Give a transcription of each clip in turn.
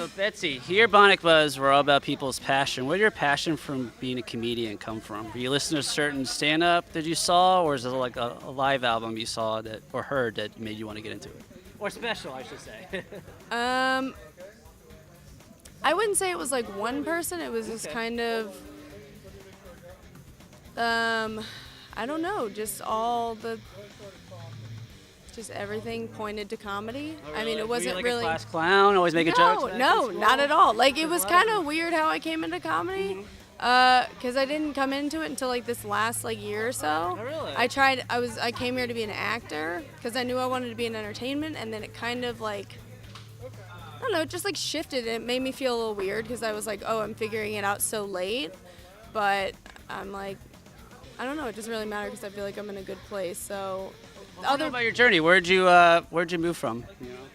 So Betsy, here at Bionic Buzz, we're all about people's passion. Where did your passion from being a comedian come from? Were you listening to a certain stand-up that you saw, or is it like a live album you saw that or heard that made you want to get into it? Or special, I should say. I wouldn't say it was like one person. It was just kind of, I don't know, just everything pointed to comedy. Oh, really? I mean, it wasn't Were you like really. a class clown, always making jokes? No, not at all. Like, it was kind of weird how I came into comedy, because I didn't come into it until like this last like year or so. Oh, really? I came here to be an actor because I knew I wanted to be in entertainment, and then it kind of like, I don't know, it just like shifted, and it made me feel a little weird because I was like, oh, I'm figuring it out so late, but I'm like, I don't know, it doesn't really matter because I feel like I'm in a good place. So, Tell me about your journey. Where'd you move from?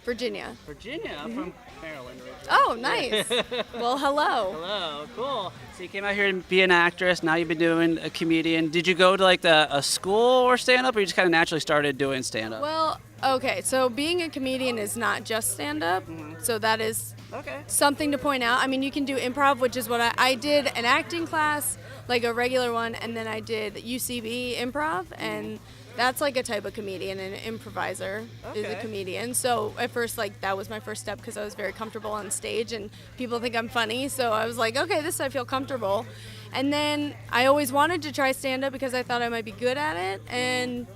Virginia. Virginia, I'm from Maryland. Originally. Oh, nice. Well, hello. Hello, cool. So you came out here to be an actress. Now you've been doing a comedian. Did you go to like a school or stand-up, or you just kind of naturally started doing stand-up? Well, okay, so being a comedian is not just stand-up, so that is something to point out. I mean, you can do improv, which is what I did an acting class, like a regular one, and then I did UCB improv, and that's like a type of comedian. An improviser is a comedian. So at first, like, that was my first step because I was very comfortable on stage and people think I'm funny. So I was like, okay, I feel comfortable. And then I always wanted to try stand-up because I thought I might be good at it. And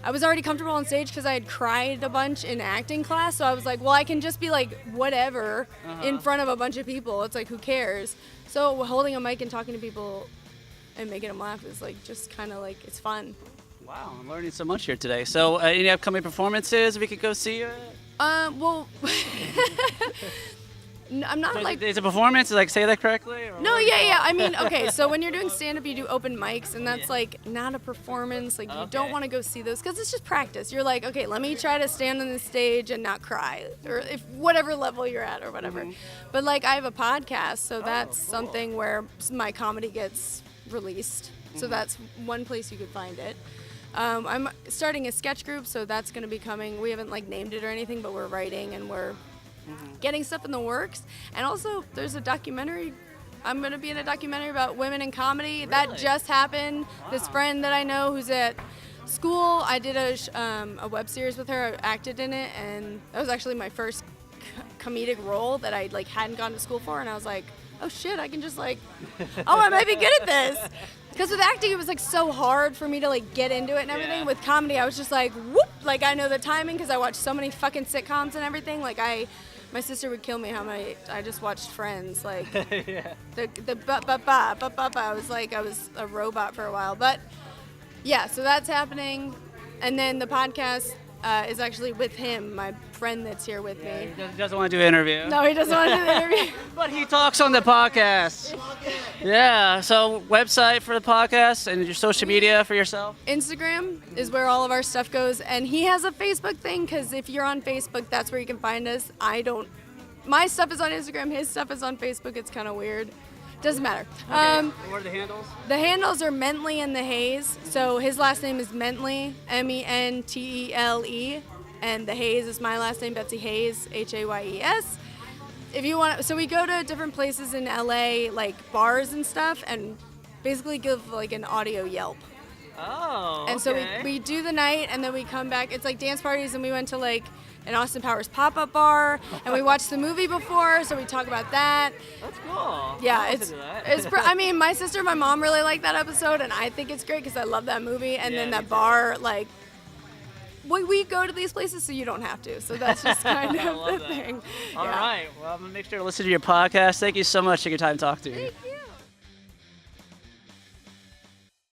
I was already comfortable on stage because I had cried a bunch in acting class. So I was like, well, I can just be like whatever in front of a bunch of people. It's like, who cares? So holding a mic and talking to people and making them laugh is like just kind of like, it's fun. Wow, I'm learning so much here today. So, any upcoming performances we could go see you? Well, I'm not like. Is it a performance? Like, say that correctly? Or No, yeah. I mean, okay. So when you're doing stand-up, you do open mics, and that's like not a performance. Like you don't want to go see those because it's just practice. You're like, okay, let me try to stand on the stage and not cry, or if whatever level you're at, or whatever. But like, I have a podcast, so that's something where my comedy gets released. So that's one place you could find it. I'm starting a sketch group, so that's going to be coming. We haven't like named it or anything, but we're writing and we're getting stuff in the works. And also, there's a documentary. I'm going to be in a documentary about women in comedy. Really? That just happened. Wow. This friend that I know who's at school, I did a web series with her. I acted in it, and that was actually my first comedic role that I like hadn't gone to school for. And I was like, oh shit, I can just like, oh, I might be good at this. Because with acting, it was like so hard for me to like get into it and everything. Yeah. With comedy, I was just like, whoop, like I know the timing because I watched so many fucking sitcoms and everything. Like my sister would kill me how many I just watched Friends. Like the ba. I was like, I was a robot for a while. But yeah, so that's happening. And then the podcast is actually with him, my friend that's here with me. He doesn't want to do an interview. No, he doesn't want to do the interview. But he talks on the podcast. Yeah, so website for the podcast and your social media for yourself? Instagram is where all of our stuff goes, and he has a Facebook thing because if you're on Facebook, that's where you can find us. My stuff is on Instagram, his stuff is on Facebook. It's kind of weird. Doesn't matter. What are the handles? The handles are Mentele and The Hayes. So his last name is Mentele, Mentele, and The Hayes is my last name, Betsy Hayes, Hayes. If you want, so we go to different places in LA, like bars and stuff, and basically give like an audio Yelp. Oh, And so we do the night, and then we come back. It's like dance parties, and we went to like an Austin Powers pop-up bar, and we watched the movie before, so we talk about that. That's cool. Yeah, I mean, my sister and my mom really like that episode, and I think it's great because I love that movie. And then that bar, like, we go to these places so you don't have to. So that's just kind of the thing. All right. Well, I'm going to make sure to listen to your podcast. Thank you so much for taking time to talk to me. Thank you.